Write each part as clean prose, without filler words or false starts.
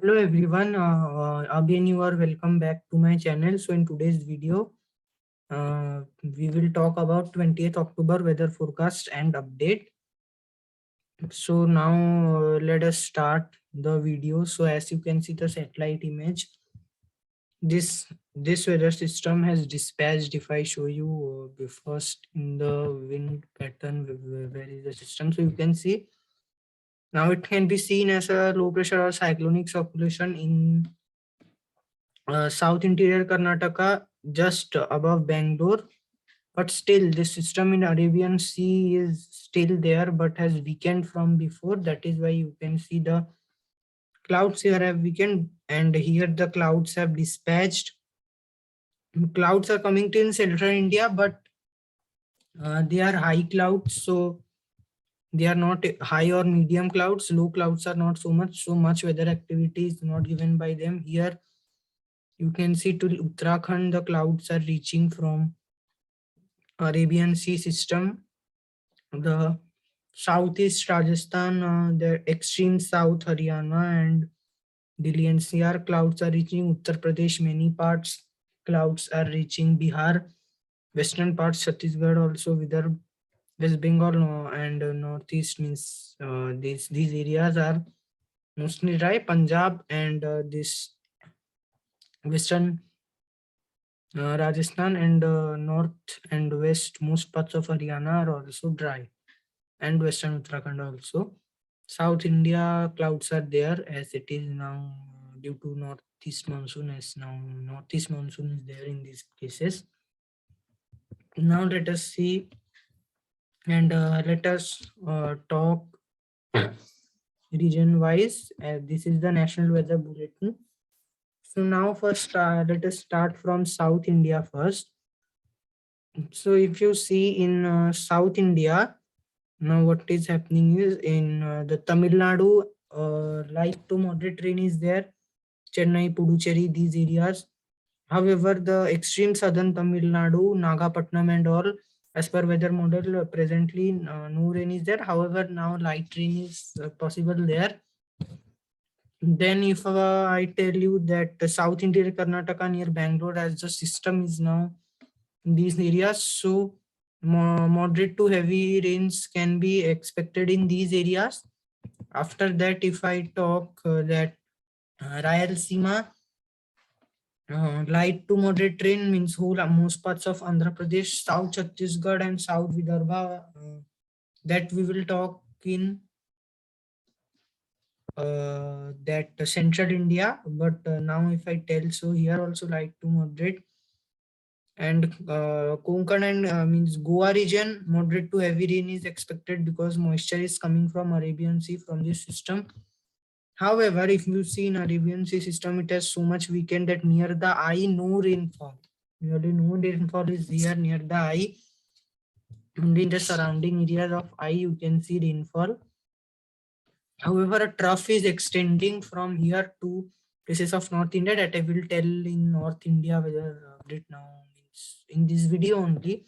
Hello everyone, again you are welcome back to my channel. So in today's video, we will talk about 20th October weather forecast and update. So now let us start the video. So as you can see the satellite image, this weather system has dispatched. If I show you first in the wind pattern, where is the system? So you can see now it can be seen as a low pressure or cyclonic circulation in South interior Karnataka, just above Bangalore. But still, this system in Arabian Sea is still there, but has weakened from before. That is why you can see the clouds here have weakened, and here the clouds have dispatched. Clouds are coming to in central India, but they are high clouds, so they are not high or medium clouds. Low clouds are not so much. So much weather activity is not given by them. Here you can see to Uttarakhand, the clouds are reaching from Arabian Sea system. The southeast Rajasthan, the extreme south Haryana and Delhi NCR, clouds are reaching Uttar Pradesh. Many parts clouds are reaching Bihar, western parts Chhattisgarh also, Vidarbha, West Bengal, and northeast means these areas are mostly dry. Punjab and this western Rajasthan and north and west, most parts of Haryana are also dry, and western Uttarakhand also. South India clouds are there as it is now due to northeast monsoon, as now northeast monsoon is there in these places. Now let us see and let us talk region wise. This is the National Weather Bulletin. So now first let us start from South India first. So if you see in South India, now what is happening is in the Tamil Nadu, light to moderate rain is there. Chennai, Puducherry, these areas. However, the extreme southern Tamil Nadu, Nagapattinam and all, as per weather model, presently no rain is there. However, now light rain is possible there. Then if I tell you that the South Interior Karnataka near Bangalore, as the system is now in these areas, so moderate to heavy rains can be expected in these areas. After that, if I talk that Rayalaseema, light to moderate rain means whole most parts of Andhra Pradesh, South Chhattisgarh and South Vidarbha, that we will talk in that central India. But now if I tell, so here also light to moderate, and Konkan and means Goa region, moderate to heavy rain is expected because moisture is coming from Arabian Sea from this system. However, if you see in Arabian Sea system, it has so much weakened that near the eye, no rainfall. Nearly no rainfall is here near the eye. Only in the surrounding areas of eye, you can see rainfall. However, a trough is extending from here to places of North India that I will tell in North India whether update now means in this video only.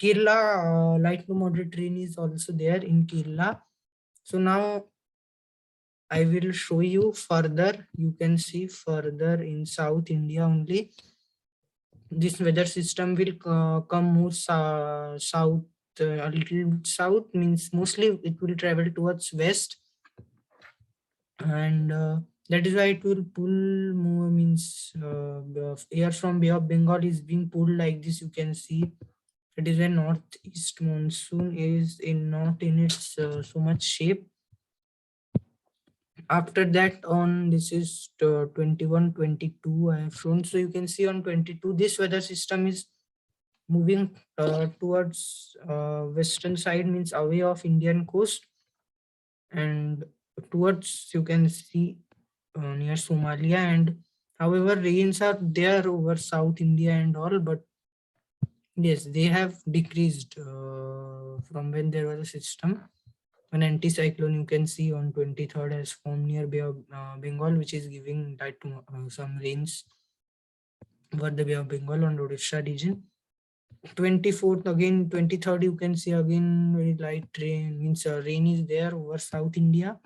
Kerala, light to moderate rain is also there in Kerala. So now I will show you further. You can see further in South India only. This weather system will come more south, a little south means mostly it will travel towards west, and that is why it will pull more means the air from Bay of Bengal is being pulled like this. You can see it is a northeast monsoon is in not in its so much shape. After that on this is 21 22 I have shown. So you can see on 22 this weather system is moving towards western side means away of Indian coast, and towards you can see near Somalia, and however rains are there over South India and all, but yes, they have decreased from when there was a system. An anticyclone you can see on 23rd has formed near Bay of Bengal, which is giving that some rains over the Bay of Bengal on Odisha region. 24th again, 23rd you can see again very light rain means rain is there over South India.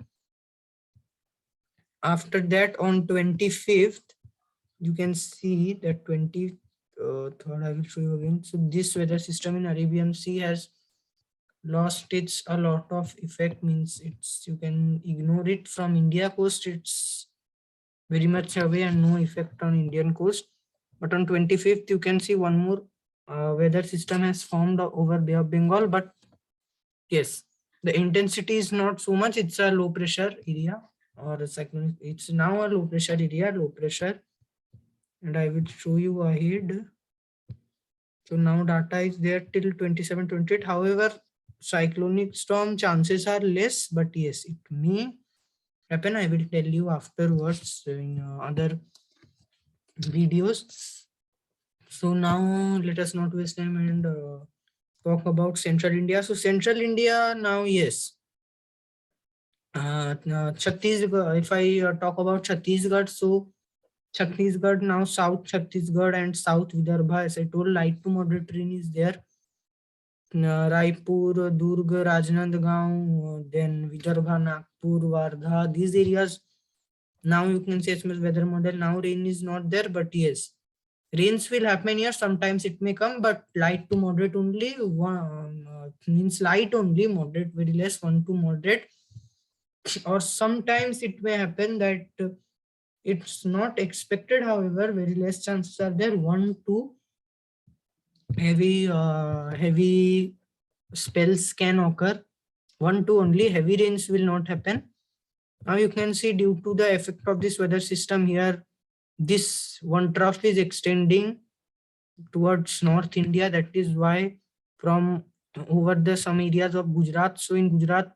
After that, on 25th, you can see that 23rd, I will show you again. So this weather system in Arabian Sea has lost its a lot of effect, means it's, you can ignore it from India coast, it's very much away and no effect on Indian coast. But on 25th, you can see one more weather system has formed over Bay of Bengal. But yes, the intensity is not so much. It's a low pressure area or a cyclone. It's now a low pressure area, low pressure. And I will show you ahead. So now data is there till 27, 28. However, cyclonic storm chances are less, but yes, it may happen. I will tell you afterwards in other videos. So now let us not waste time and talk about Central India. So Central India now, yes. Chhattisgarh, if I talk about Chhattisgarh, so Chhattisgarh now, South Chhattisgarh and South Vidarbha, as I told, light to moderate rain is there. Raipur, Durg, Rajnandgaon, then Vidarbha, Nagpur, Wardha, these areas. Now you can say SMS weather model. Now rain is not there, but yes, rains will happen here. Sometimes it may come, but light to moderate only. Means light only, moderate very less, 1 to moderate. Or sometimes it may happen that it's not expected. However, very less chances are there. 1 to heavy spells can occur. 1 to only, heavy rains will not happen. Now you can see due to the effect of this weather system here, this one trough is extending towards North India. That is why from over the some areas of Gujarat. So in Gujarat,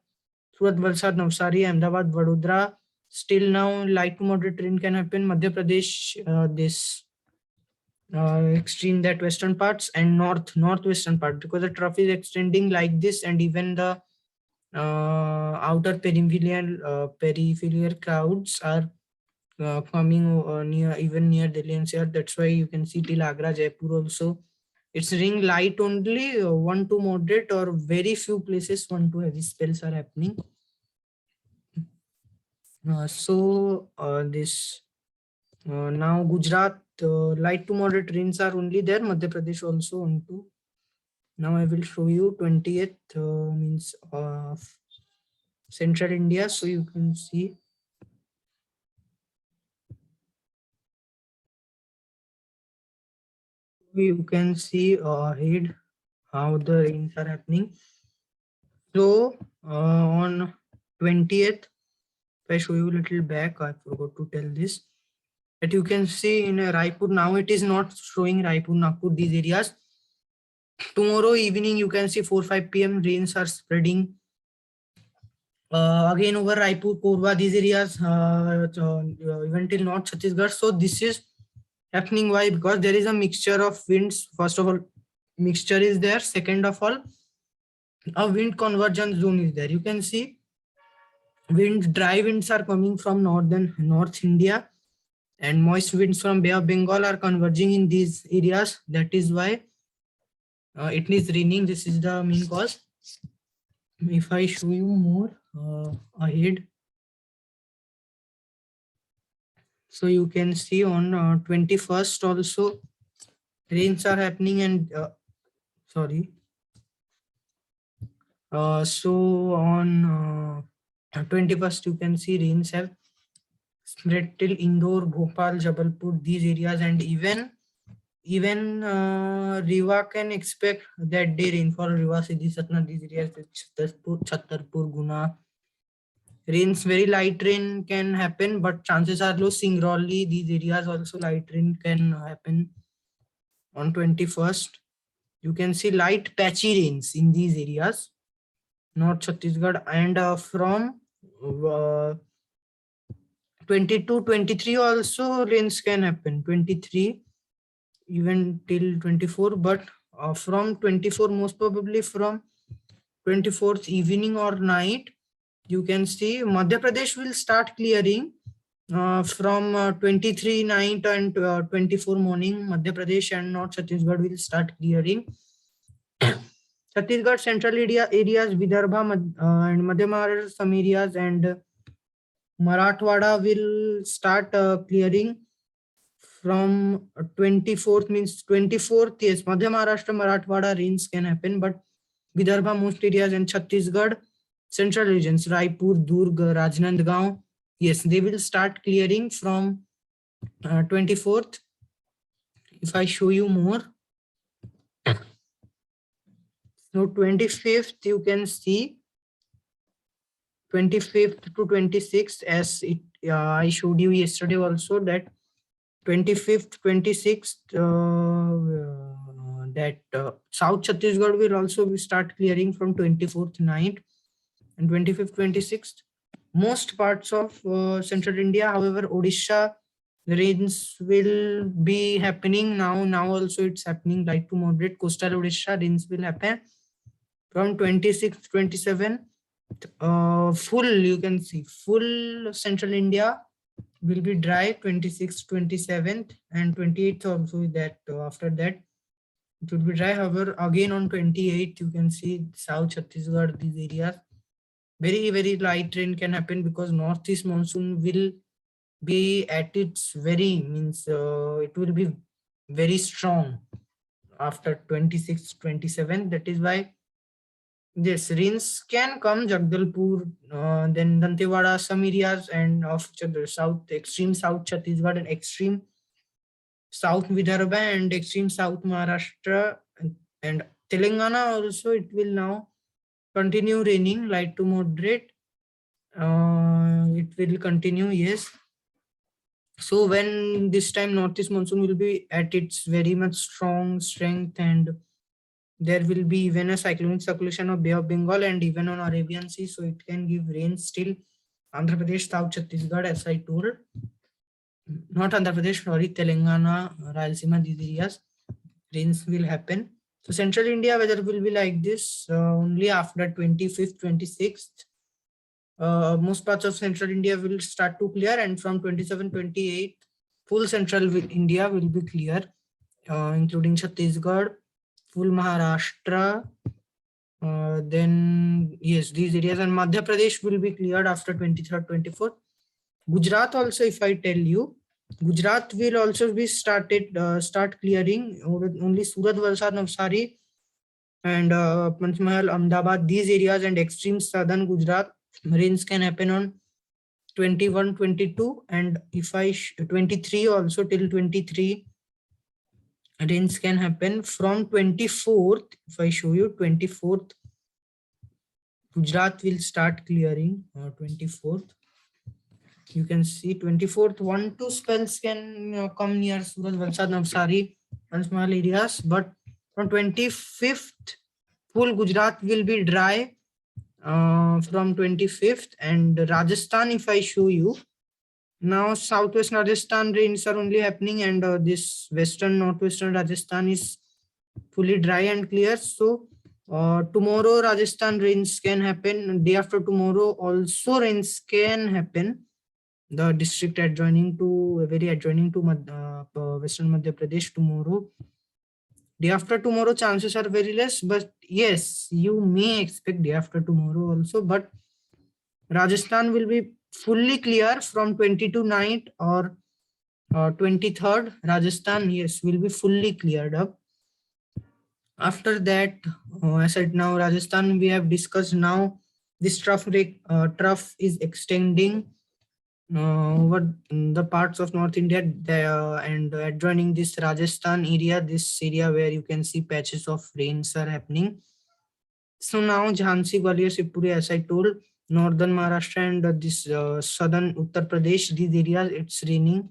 Surat, Valsad, Navsari, Ahmedabad, Vadodara, still now light to moderate rain can happen. Madhya Pradesh, this extreme, that western parts, and northwestern part, because the trough is extending like this, and even the outer peripheral clouds are coming near, even near Delhi NCR. That's why you can see till Agra, Jaipur also. It's ring light only, 1 to moderate, or very few places 1 to heavy spells are happening. This now Gujarat, light to moderate rains are only there. Madhya Pradesh also 1 to. Now I will show you 20th, means of Central India. So you can see. You can see ahead how the rains are happening. So on 20th, if I show you a little back, I forgot to tell this, that you can see in Raipur, now it is not showing Raipur, Nagpur, these areas. Tomorrow evening, you can see 4-5 p.m. rains are spreading. Again over Raipur, Korba, these areas, even till North Chhattisgarh. So this is happening. Why? Because there is a mixture of winds. First of all, mixture is there. Second of all, a wind convergence zone is there. You can see dry winds are coming from North India, and moist winds from Bay of Bengal are converging in these areas. That is why it is raining. This is the main cause. If I show you more ahead, so you can see on 21st also rains are happening, and sorry. So on 21st, you can see rains have spread till Indore, Bhopal, Jabalpur, these areas, and even Riva can expect that day rainfall. Riva, Siddhi, Satna, these areas, Chhatarpur, Guna. Rains, very light rain can happen, but chances are low. Singrauli, these areas also light rain can happen on 21st. You can see light patchy rains in these areas, North Chhattisgarh, and from 22, 23 also rains can happen. 23 even till 24, but from 24, most probably from 24th evening or night, you can see Madhya Pradesh will start clearing from 23 night and 24 morning. Madhya Pradesh and North Chhattisgarh will start clearing. Chhattisgarh central areas, Vidarbha and Madhya Maharashtra, some areas, and Marathwada will start clearing from 24th, means 24th. Yes, Madhya Maharashtra, Marathwada rains can happen, but Vidarbha, most areas, and Chhattisgarh, central regions, Raipur, Durg, Rajnandgaon, yes, they will start clearing from 24th. If I show you more, so 25th, you can see 25th to 26th, as it I showed you yesterday also, that 25th, 26th, that South Chhattisgarh will also start clearing from 24th night, and 25th, 26th. Most parts of central India, however, Odisha rains will be happening now. Now also it's happening, light to moderate. Coastal Odisha rains will happen from 26th, 27th. Full, you can see, full central India will be dry 26th, 27th, and 28th also. That after that it will be dry. However, again on 28th, you can see South Chhattisgarh, these areas, very light rain can happen, because northeast monsoon will be at its very, means it will be very strong after 26th, 27th. That is why yes, rains can come Jagdalpur, then Dantewada, some areas, and of south, extreme south Chhattisgarh, and extreme south Vidarbha, and extreme south Maharashtra, and Telangana also. It will now continue raining, light to moderate. It will continue, yes. So when this time northeast monsoon will be at its very much strong strength, and there will be even a cyclonic circulation of Bay of Bengal and even on Arabian Sea, so it can give rain still. Andhra Pradesh, South Chhattisgarh, as I told, not Andhra Pradesh, sorry, Telangana, Rayalaseema, these areas, rains will happen. So central India weather will be like this only after 25th, 26th. Most parts of central India will start to clear, and from 27th, 28th, full central India will be clear, including Chhattisgarh, full Maharashtra. Then yes, these areas, and Madhya Pradesh will be cleared after 23rd, 24th. Gujarat also, if I tell you, Gujarat will also be start clearing. Only Surat, Valsad, Navsari, and Panchmahal, Ahmedabad, these areas, and extreme southern Gujarat, rains can happen on 21, 22, and if I 23 also, till 23 rains can happen. From 24th, if I show you, 24th, Gujarat will start clearing. 24th, you can see 24th, 1-2 spells can come near Surat, Valsad, Navsari, and small areas, but from 25th, full Gujarat will be dry from 25th. And Rajasthan, if I show you, now southwest Rajasthan rains are only happening, and this western, northwestern Rajasthan is fully dry and clear. So tomorrow Rajasthan rains can happen. Day after tomorrow also rains can happen. The district adjoining to western Madhya Pradesh, tomorrow. Day after tomorrow chances are very less, but yes, you may expect day after tomorrow also. But Rajasthan will be fully clear from 22 night, or 23rd. Rajasthan, yes, will be fully cleared up. After that, as at now, Rajasthan we have discussed. Now this trough is extending over the parts of North India, and adjoining this Rajasthan area, this area where you can see patches of rains are happening. So now Jhansi, Gwalior, Shivpuri, as I told, northern Maharashtra, and this southern Uttar Pradesh, these areas it's raining.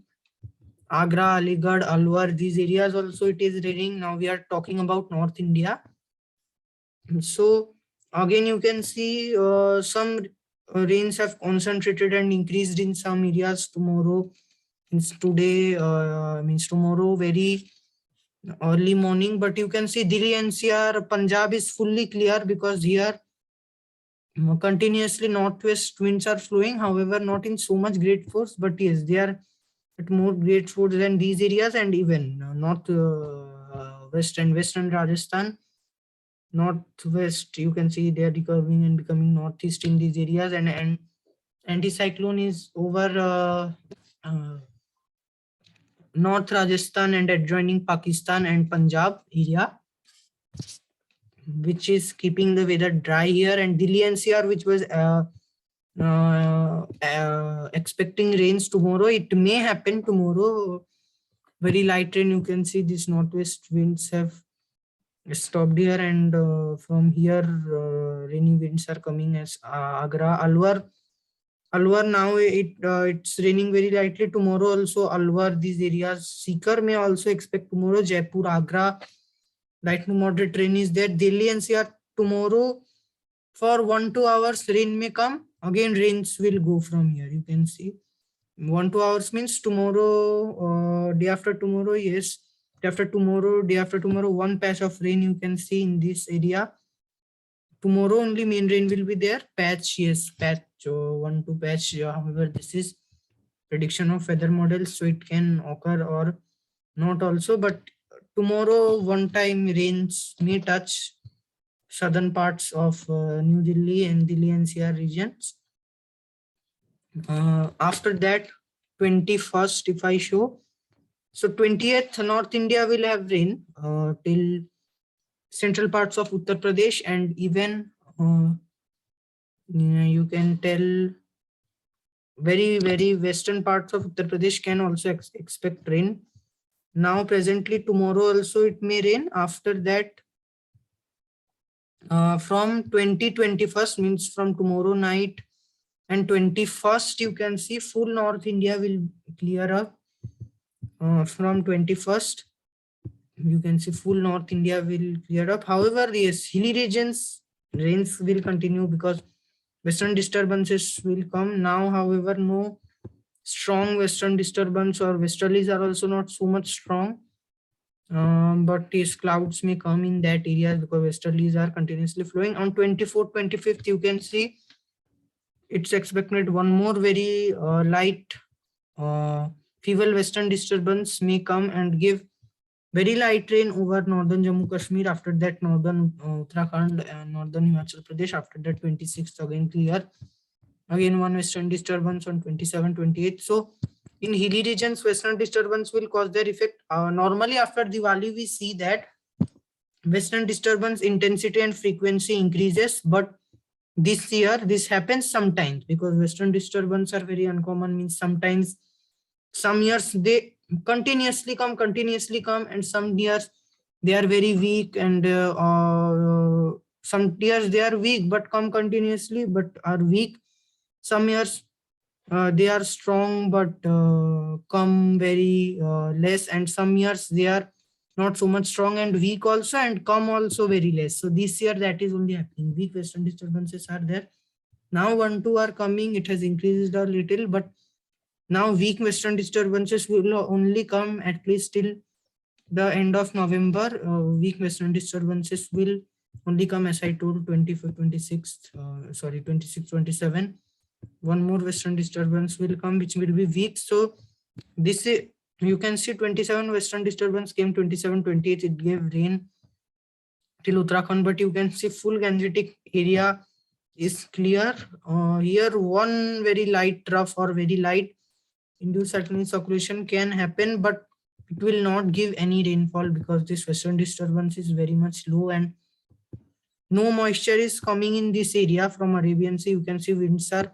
Agra, Aligarh, Alwar, these areas also it is raining. Now we are talking about North India. So again, you can see some rains have concentrated and increased in some areas tomorrow. Means today, means tomorrow, very early morning. But you can see Delhi NCR, Punjab is fully clear, because here continuously northwest winds are flowing. However, not in so much great force, but yes, they are at more great force than these areas, and even north west and western Rajasthan. Northwest, you can see they are recovering and becoming northeast in these areas, and anticyclone is over North Rajasthan and adjoining Pakistan and Punjab area, which is keeping the weather dry here. And Delhi NCR, which was expecting rains tomorrow, it may happen tomorrow. Very light rain. You can see these northwest winds have stopped here, and from here rainy winds are coming as Agra, Alwar. Now it's raining very lightly. Tomorrow also Alwar, these areas. Sikar may also expect tomorrow. Jaipur, Agra, light to moderate rain is there. Delhi NCR tomorrow for 1-2 hours rain may come. Again rains will go from here. You can see 1-2 hours means tomorrow, day after tomorrow. Yes, day after tomorrow, one patch of rain you can see in this area. Tomorrow only main rain will be there. Patch, yes, patch, 1-2 patch. However, this is prediction of weather models, so it can occur or not also. But tomorrow, one time rains may touch southern parts of New Delhi and Delhi NCR regions. After that, 21st, if I show, so 20th, North India will have rain till central parts of Uttar Pradesh, and even you can tell very western parts of Uttar Pradesh can also expect rain. Now presently tomorrow also it may rain. After that, from 21st means from tomorrow night and 21st, you can see full North India will clear up. From 21st, you can see full North India will clear up. However, yes, hilly regions rains will continue because western disturbances will come. Now, however, no strong western disturbance or westerlies are also not so much strong. But these clouds may come in that area because westerlies are continuously flowing. On 24th, 25th, you can see it's expected one more very light feeble western disturbance may come and give very light rain over northern Jammu Kashmir. After that, northern Uttarakhand and northern Himachal Pradesh. After that, 26th again clear. Again, one western disturbance on 27th, 28th. So in hilly regions, western disturbance will cause their effect. Normally after Diwali, we see that western disturbance intensity and frequency increases, but this year this happens sometimes because western disturbance are very uncommon. Means sometimes some years they continuously come, and some years they are very weak, and some years they are weak but come continuously but are weak. Some years they are strong but come very less, and some years they are not so much strong and weak also, and come also very less. So this year that is only happening. Weak western disturbances are there. Now 1-2 are coming. It has increased a little, but now weak western disturbances will only come at least till the end of November. Weak western disturbances will only come, as I told, 25th, 26th, 26th, 27. One more western disturbance will come, which will be weak. So this is, you can see 27 western disturbance came, 27, 28, it gave rain till Uttarakhand, but you can see full Gangetic area is clear. Here one very light trough or very light induced cyclonic circulation can happen, but it will not give any rainfall because this western disturbance is very much low and no moisture is coming in this area from Arabian Sea. You can see winds are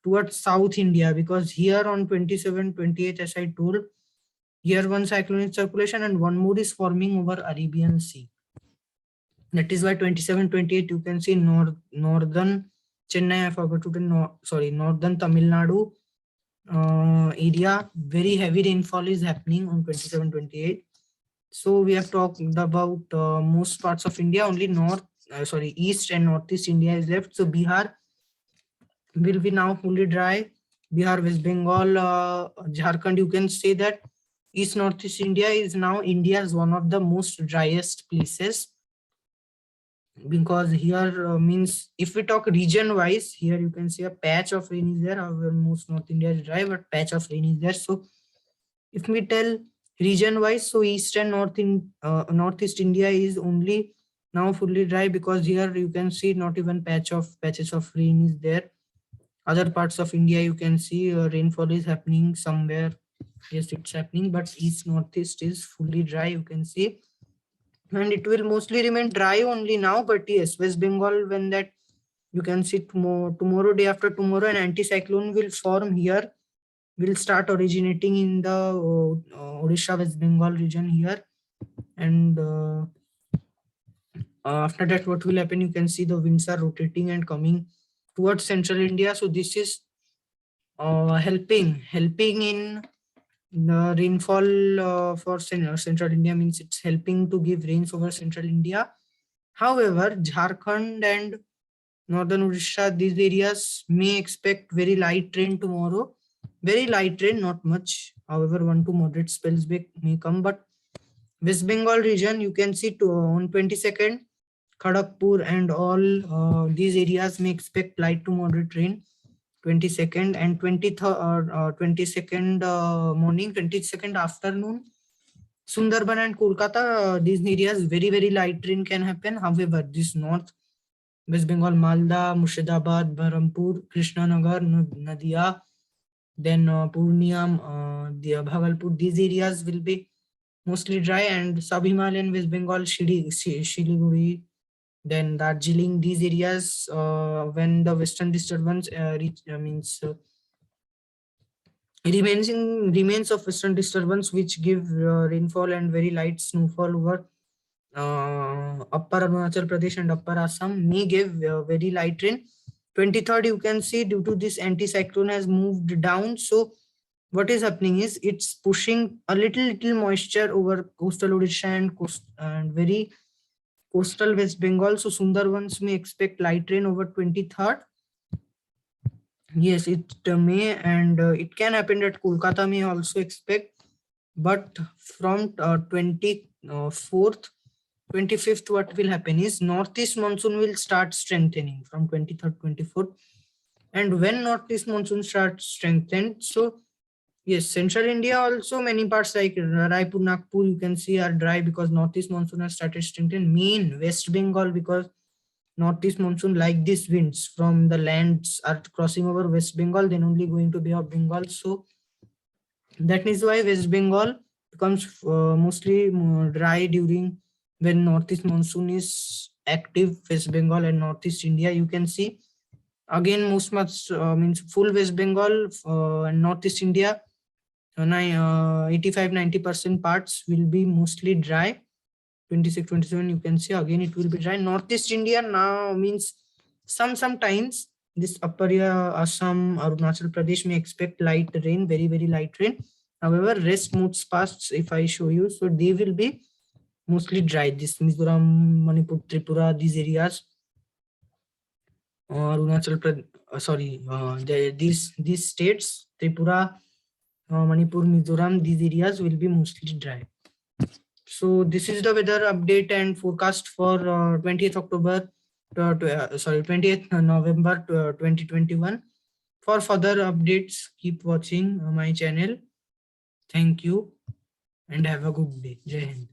towards South India because here on 27, 28, as I told, here one cyclonic circulation and one more is forming over Arabian Sea. That is why 27, 28, you can see northern Chennai, I forgot to northern Tamil Nadu area, very heavy rainfall is happening on 27, 28. So we have talked about most parts of India. Only east and northeast India is left. So Bihar will be now fully dry. Bihar, West Bengal, Jharkhand, you can say that east northeast India is now India's one of the most driest places, because here means if we talk region wise, here you can see a patch of rain is there. However, most North India is dry, but patch of rain is there. So if we tell region wise, so east and northeast India is only now fully dry, because here you can see not even patches of rain is there. Other parts of India, you can see rainfall is happening somewhere. Yes, it's happening, but east northeast is fully dry, you can see. And it will mostly remain dry only now, but yes, West Bengal, when that, you can see tomorrow, day after tomorrow, an anticyclone will form here, will start originating in the Odisha, West Bengal region here. And after that, what will happen, you can see the winds are rotating and coming towards central India. So this is helping in the rainfall for central India, means it's helping to give rains over central India. However, Jharkhand and northern Odisha, these areas may expect very light rain tomorrow. Very light rain, not much. However, 1 to moderate spells may come. But West Bengal region, you can see on 22nd, Kharagpur and all these areas may expect light to moderate rain. 22nd and 23rd, 22nd morning, 22nd afternoon. Sundarban and Kolkata, these areas, very light rain can happen. However, this north, West Bengal, Malda, Murshidabad, Berhampur, Krishnanagar, Nadia, then Purnia, Bhagalpur, these areas will be mostly dry, and sub-Himalayan West Bengal, Shiliguri, then Darjeeling, these areas, when the western disturbance remains of western disturbance, which give rainfall and very light snowfall over upper Arunachal Pradesh and upper Assam, may give very light rain. 23rd, you can see, due to this anticyclone has moved down. So what is happening is it's pushing a little moisture over coastal Odisha and very coastal West Bengal. So Sundarbans may expect light rain over 23rd. Yes, it may, and it can happen that Kolkata may also expect. But from 24th, 25th, what will happen is northeast monsoon will start strengthening from 23rd, 24th. And when northeast monsoon starts strengthened, so yes, central India also, many parts like Raipur, Nagpur, you can see are dry because northeast monsoon has started strengthening. Main West Bengal, because northeast monsoon, like these winds from the lands are crossing over West Bengal, then only going to Bay of Bengal. So that is why West Bengal becomes mostly dry during when northeast monsoon is active. West Bengal and northeast India, you can see again most much means full West Bengal and northeast India, 85-90% parts will be mostly dry. 26, 27, you can see again it will be dry. Northeast India now means sometimes this upper Assam, Arunachal Pradesh may expect light rain, very light rain. However, rest moves past, if I show you, so they will be mostly dry. This Mizoram, Manipur, Tripura, these areas, Arunachal Pradesh, these states, Tripura, Manipur, Mizoram, these areas will be mostly dry. So this is the weather update and forecast for 20th October, 20th November 2021. For further updates, keep watching my channel. Thank you and have a good day. Jai Hind.